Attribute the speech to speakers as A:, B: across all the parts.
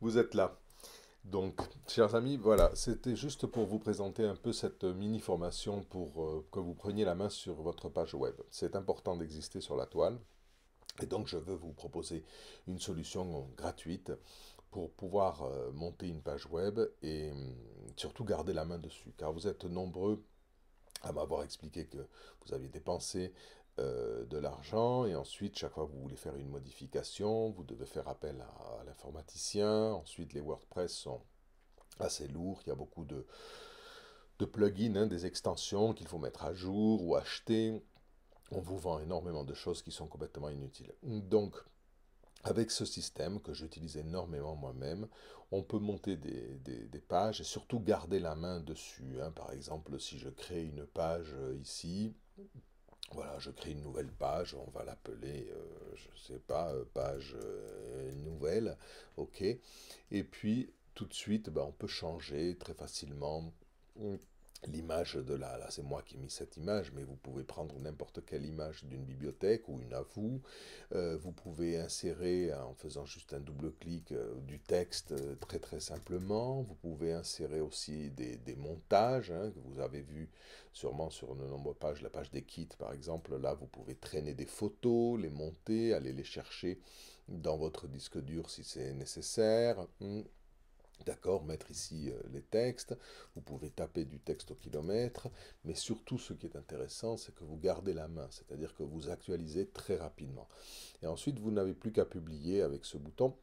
A: Vous êtes là. Donc, chers amis, voilà, c'était juste pour vous présenter un peu cette mini-formation pour que vous preniez la main sur votre page web. C'est important d'exister sur la toile. Et donc, je veux vous proposer une solution gratuite pour pouvoir monter une page web et surtout garder la main dessus. Car vous êtes nombreux à m'avoir expliqué que vous aviez dépensé de l'argent et ensuite chaque fois que vous voulez faire une modification, vous devez faire appel à l'informaticien. Ensuite les WordPress sont assez lourds, il y a beaucoup de plugins, hein, des extensions qu'il faut mettre à jour ou acheter. On vous vend énormément de choses qui sont complètement inutiles. Donc avec ce système que j'utilise énormément moi-même, on peut monter des pages et surtout garder la main dessus, hein. Par exemple, si je crée une page ici, voilà, je crée une nouvelle page, on va l'appeler, je ne sais pas, page nouvelle, ok. Et puis, tout de suite, ben, on peut changer très facilement l'image de là, c'est moi qui ai mis cette image, mais vous pouvez prendre n'importe quelle image d'une bibliothèque ou une à vous. Vous pouvez insérer, en faisant juste un double clic, du texte très très simplement. Vous pouvez insérer aussi des montages, hein, que vous avez vu sûrement sur de nombreuses pages, la page des kits par exemple. Là, vous pouvez traîner des photos, les monter, aller les chercher dans votre disque dur si c'est nécessaire. D'accord, mettre ici les textes, vous pouvez taper du texte au kilomètre, mais surtout ce qui est intéressant, c'est que vous gardez la main, c'est-à-dire que vous actualisez très rapidement. Et ensuite, vous n'avez plus qu'à publier avec ce bouton.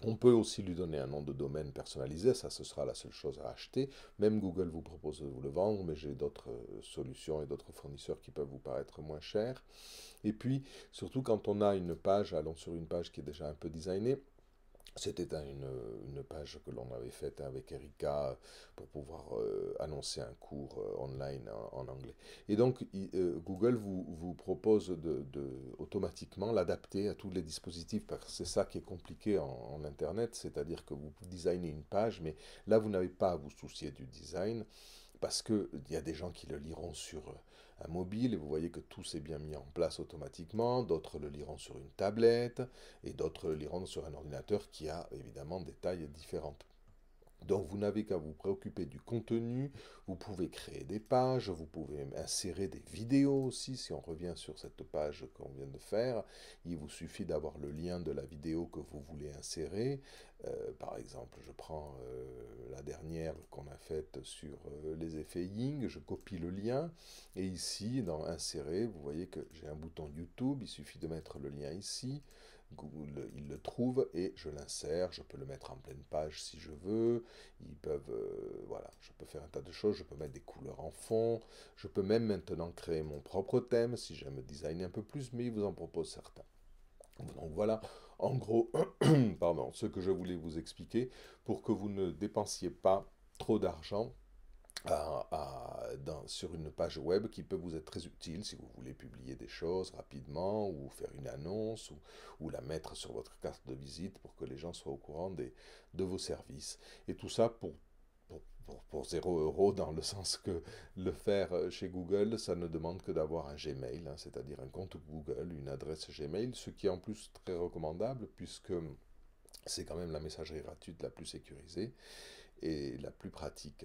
A: On peut aussi lui donner un nom de domaine personnalisé, ça ce sera la seule chose à acheter. Même Google vous propose de vous le vendre, mais j'ai d'autres solutions et d'autres fournisseurs qui peuvent vous paraître moins chers. Et puis, surtout quand on a une page, allons sur une page qui est déjà un peu designée. C'était une page que l'on avait faite avec Erika pour pouvoir annoncer un cours online en anglais. Et donc, Google vous propose automatiquement l'adapter à tous les dispositifs, parce que c'est ça qui est compliqué en Internet, c'est-à-dire que vous designez une page, mais là, vous n'avez pas à vous soucier du design, parce qu'il y a des gens qui le liront sur un mobile, et vous voyez que tout s'est bien mis en place automatiquement, d'autres le liront sur une tablette, et d'autres le liront sur un ordinateur qui a évidemment des tailles différentes. Donc vous n'avez qu'à vous préoccuper du contenu, vous pouvez créer des pages, vous pouvez insérer des vidéos aussi, si on revient sur cette page qu'on vient de faire, il vous suffit d'avoir le lien de la vidéo que vous voulez insérer. Par exemple, je prends la dernière qu'on a faite sur les effets Ying, je copie le lien, et ici, dans Insérer, vous voyez que j'ai un bouton YouTube, il suffit de mettre le lien ici, Google, il le trouve et je l'insère, je peux le mettre en pleine page si je veux, ils peuvent, voilà, je peux faire un tas de choses, je peux mettre des couleurs en fond, je peux même maintenant créer mon propre thème si j'aime designer un peu plus, mais il vous en propose certains. Donc voilà, en gros, pardon, ce que je voulais vous expliquer pour que vous ne dépensiez pas trop d'argent sur une page web qui peut vous être très utile si vous voulez publier des choses rapidement ou faire une annonce ou la mettre sur votre carte de visite pour que les gens soient au courant de vos services. Et tout ça pour 0 € dans le sens que le faire chez Google, ça ne demande que d'avoir un Gmail, hein, c'est-à-dire un compte Google, une adresse Gmail, ce qui est en plus très recommandable puisque c'est quand même la messagerie gratuite la plus sécurisée et la plus pratique.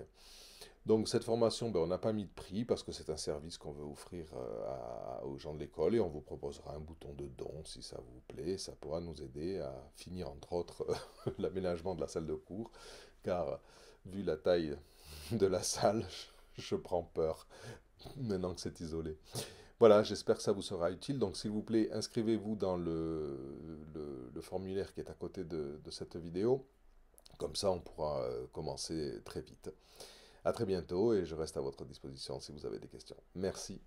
A: Donc cette formation, ben, on n'a pas mis de prix parce que c'est un service qu'on veut offrir aux gens de l'école et on vous proposera un bouton de don si ça vous plaît. Ça pourra nous aider à finir entre autres l'aménagement de la salle de cours car vu la taille de la salle, je prends peur maintenant que c'est isolé. Voilà, j'espère que ça vous sera utile. Donc s'il vous plaît, inscrivez-vous dans le formulaire qui est à côté de cette vidéo. Comme ça, on pourra commencer très vite. À très bientôt et je reste à votre disposition si vous avez des questions. Merci.